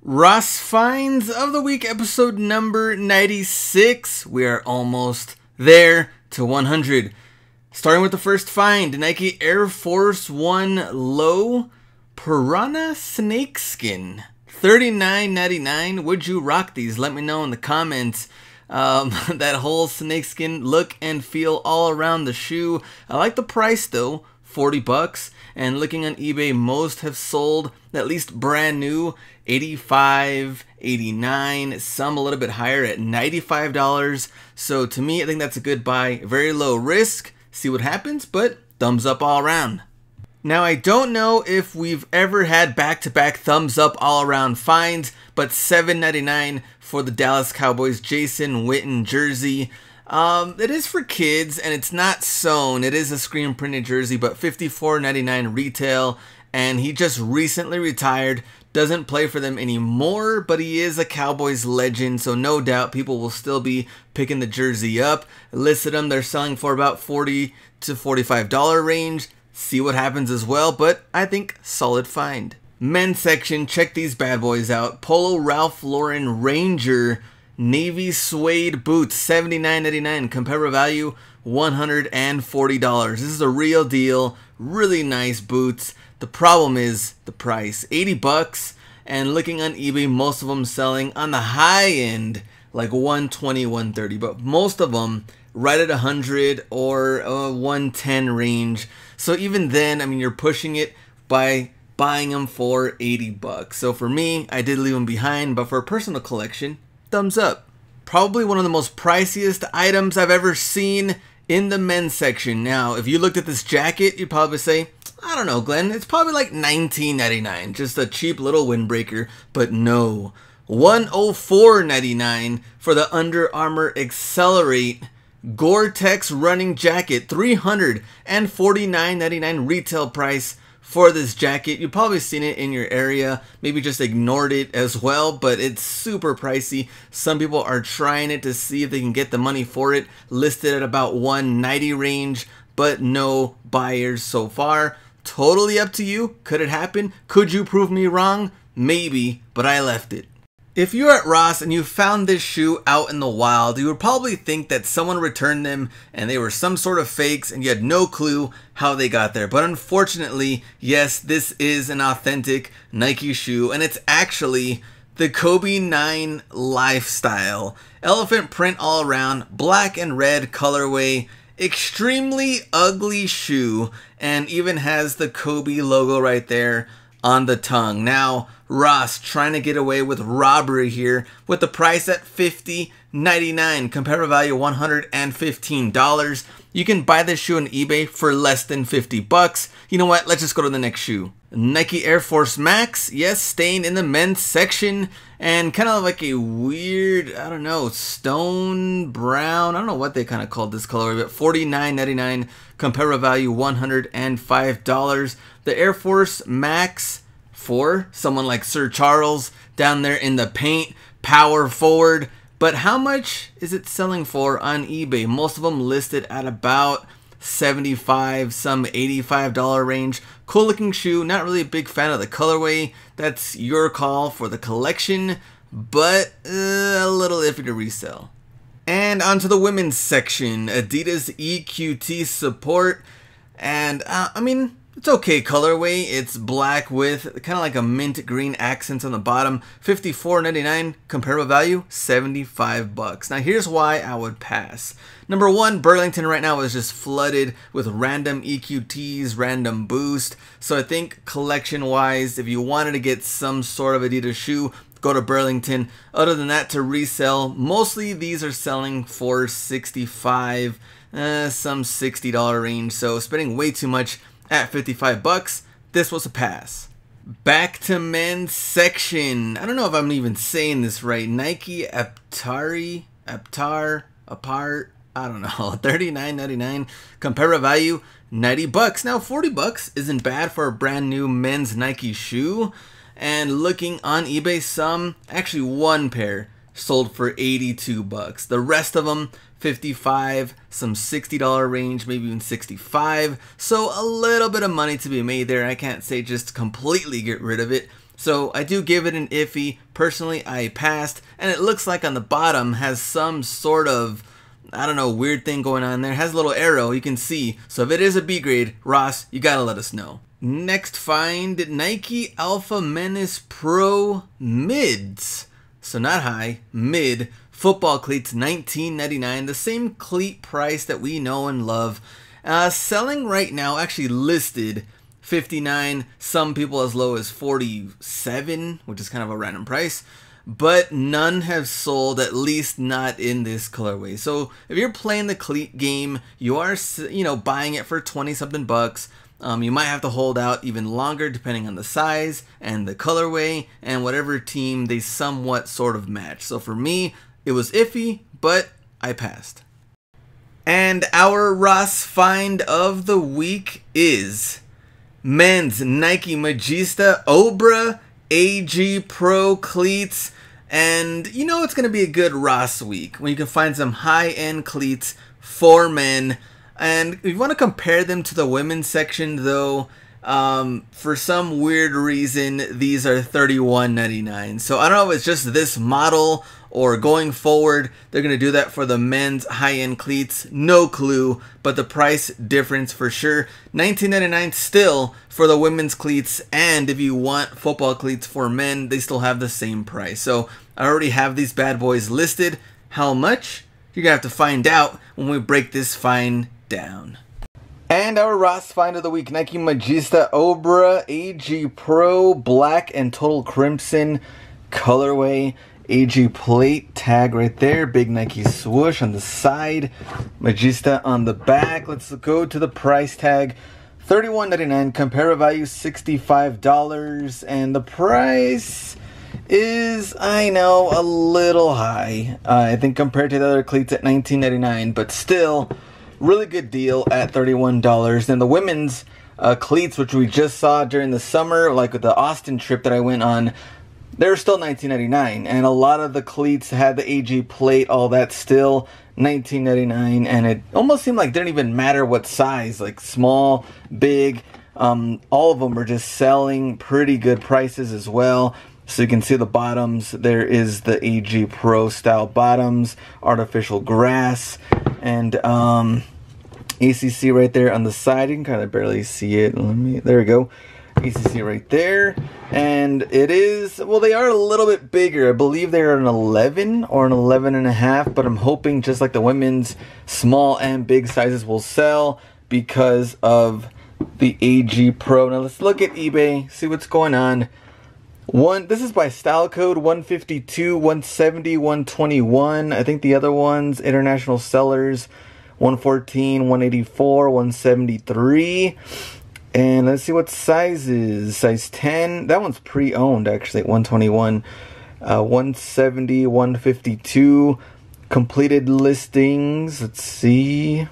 Ross Finds of the Week, episode number 96. We are almost there to 100. Starting with the first find, Nike Air Force One Lowe Piranha Snakeskin. $39.99. Would you rock these? Let me know in the comments. That whole snakeskin look and feel all around the shoe. I like the price though, 40 bucks. And looking on eBay, most have sold at least brand new, 85, 89, some a little bit higher at $95. So to me, I think that's a good buy. Very low risk. See what happens, but thumbs up all around. Now, I don't know if we've ever had back-to-back thumbs up all around finds, but $7.99 for the Dallas Cowboys Jason Witten jersey. It is for kids and it's not sewn. It is a screen printed jersey, but $54.99 retail. And he just recently retired. Doesn't play for them anymore, but he is a Cowboys legend, so no doubt people will still be picking the jersey up. Listed them, they're selling for about $40 to $45 range. See what happens as well, but I think solid find. Men's section, check these bad boys out. Polo Ralph Lauren Ranger Navy Suede Boots, $79.99. Comparable value, $140. This is a real deal. Really nice boots. The problem is the price, 80 bucks. And looking on eBay, most of them selling on the high end, like 120, 130. But most of them right at 100 or 110 range. So even then, I mean, you're pushing it by buying them for 80 bucks. So for me, I did leave them behind, but for a personal collection, thumbs up. Probably one of the most priciest items I've ever seen in the men's section. Now, if you looked at this jacket, you'd probably say, I don't know, Glenn, it's probably like $19.99, just a cheap little windbreaker, but no. $104.99 for the Under Armour Accelerate Gore-Tex running jacket, $349.99 retail price for this jacket. You've probably seen it in your area, maybe just ignored it as well, but it's super pricey. Some people are trying it to see if they can get the money for it, listed at about $190 range, but no buyers so far. Totally up to you. Could it happen? Could you prove me wrong? Maybe, but I left it. If you're at Ross and you found this shoe out in the wild, you would probably think that someone returned them and they were some sort of fakes and you had no clue how they got there. But unfortunately, yes, this is an authentic Nike shoe and it's actually the Kobe 9 Lifestyle. Elephant print all around, black and red colorway, extremely ugly shoe, and even has the Kobe logo right there on the tongue. Now, Ross trying to get away with robbery here with the price at $50.99. Comparable value $115. You can buy this shoe on eBay for less than 50 bucks. You know what? Let's just go to the next shoe. Nike Air Force Max, yes, staying in the men's section, and kind of like a weird, I don't know, stone brown, I don't know what they kind of called this colorway, but $49.99, comparable value $105. The Air Force Max for someone like Sir Charles down there in the paint, power forward. But how much is it selling for on eBay? Most of them listed at about $75, some $85 range. Cool looking shoe. Not really a big fan of the colorway. That's your call for the collection, but a little iffy to resell. And onto the women's section. Adidas Eqt Support. And I mean, it's okay colorway. It's black with kind of like a mint green accents on the bottom. $54.99. Comparable value $75. Now here's why I would pass. Number one, Burlington right now is just flooded with random EQTs, random boost. So I think collection wise, if you wanted to get some sort of Adidas shoe, go to Burlington. Other than that, to resell, mostly these are selling for $65, some $60 range. So spending way too much at 55 bucks, this was a pass. Back to men's section. I don't know if I'm even saying this right. Nike Aptar, I don't know, $39.99. Comparable value, 90 bucks. Now 40 bucks isn't bad for a brand new men's Nike shoe. And looking on eBay, some, actually one pair sold for 82 bucks. The rest of them $55, some $60 range, maybe even $65. So a little bit of money to be made there. I can't say just completely get rid of it. So I do give it an iffy. Personally, I passed, and it looks like on the bottom has some sort of, I don't know, weird thing going on there. It has a little arrow, you can see. So if it is a B grade, Ross, you gotta let us know. Next find, Nike Alpha Menace Pro Mids. So not high, mid. Football cleats, $19.99. The same cleat price that we know and love. Selling right now, actually listed, $59. Some people as low as $47, which is kind of a random price. But none have sold, at least not in this colorway. So if you're playing the cleat game, you are, buying it for 20 something bucks. You might have to hold out even longer depending on the size and the colorway and whatever team they somewhat sort of match. So for me, it was iffy, but I passed. And our Ross find of the week is men's Nike Magista Obrah AG Pro cleats. And you know it's going to be a good Ross week when you can find some high-end cleats for men. And if you want to compare them to the women's section though, for some weird reason these are $31.99. So I don't know if it's just this model or going forward they're going to do that for the men's high-end cleats. No clue, but the price difference for sure. $19.99 still for the women's cleats, and if you want football cleats for men, they still have the same price. So I already have these bad boys listed. How much? You're going to have to find out when we break this find down. And our Ross find of the week, Nike Magista Obrah AG Pro Black and Total Crimson colorway. AG plate tag right there, big Nike swoosh on the side, Magista on the back. Let's go to the price tag, $31.99, comparative value $65, and the price is, I know, a little high. I think compared to the other cleats at $19.99, but still really good deal at $31. And the women's cleats, which we just saw during the summer, like with the Austin trip that I went on, they're still $19.99, and a lot of the cleats had the AG plate, all that, still $19.99, and it almost seemed like it didn't even matter what size, like small, big, all of them were just selling pretty good prices as well. So you can see the bottoms, there is the AG Pro style bottoms, artificial grass, and ACC right there on the side. You can kind of barely see it. There we go. ACC right there, and it is, well, they are a little bit bigger. I believe they're an 11 or an 11.5, but I'm hoping just like the women's, small and big sizes will sell because of the AG Pro. Now let's look at eBay, see what's going on. This is by style code 152, 170, 121. I think the other ones, international sellers, 114, 184, 173. And let's see what sizes. Size 10. That one's pre-owned actually at 121. 170, 152. Completed listings. Let's see.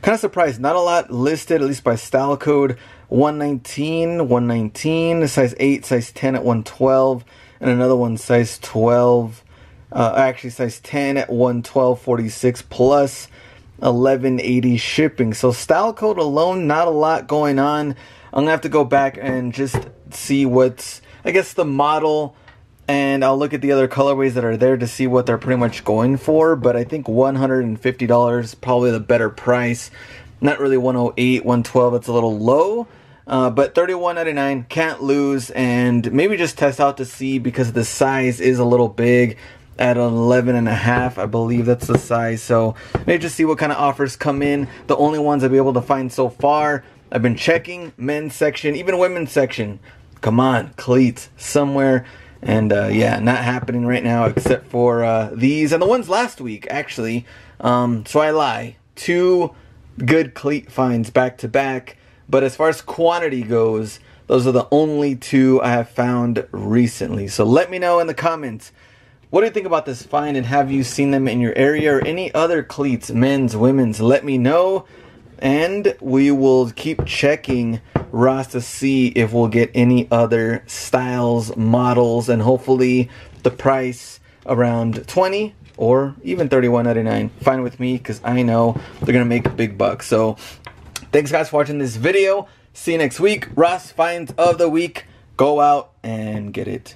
Kind of surprised. Not a lot listed, at least by style code. 119, 119. Size 8, size 10 at 112. And another one size 12. Actually size 10 at 112.46 plus 1180 shipping. So style code alone, not a lot going on. I'm gonna have to go back and just see what's, I guess, the model, and I'll look at the other colorways that are there to see what they're pretty much going for. But I think $150 is probably the better price. Not really 108, 112, that's a little low. But $31.99, can't lose, and maybe just test out to see, because the size is a little big at 11.5, I believe that's the size. So maybe just see what kind of offers come in. The only ones I've been able to find so far, I've been checking men's section, even women's section. Come on, cleats somewhere. And yeah, not happening right now except for these and the ones last week actually. So I lie, 2 good cleat finds back to back. But as far as quantity goes, those are the only 2 I have found recently. So let me know in the comments, what do you think about this find, and have you seen them in your area or any other cleats, men's, women's? Let me know, and we will keep checking Ross to see if we'll get any other styles, models, and hopefully the price around 20 or even $31.99. Fine with me, because I know they're gonna make big bucks. So thanks guys for watching this video. See you next week. Ross finds of the week. Go out and get it.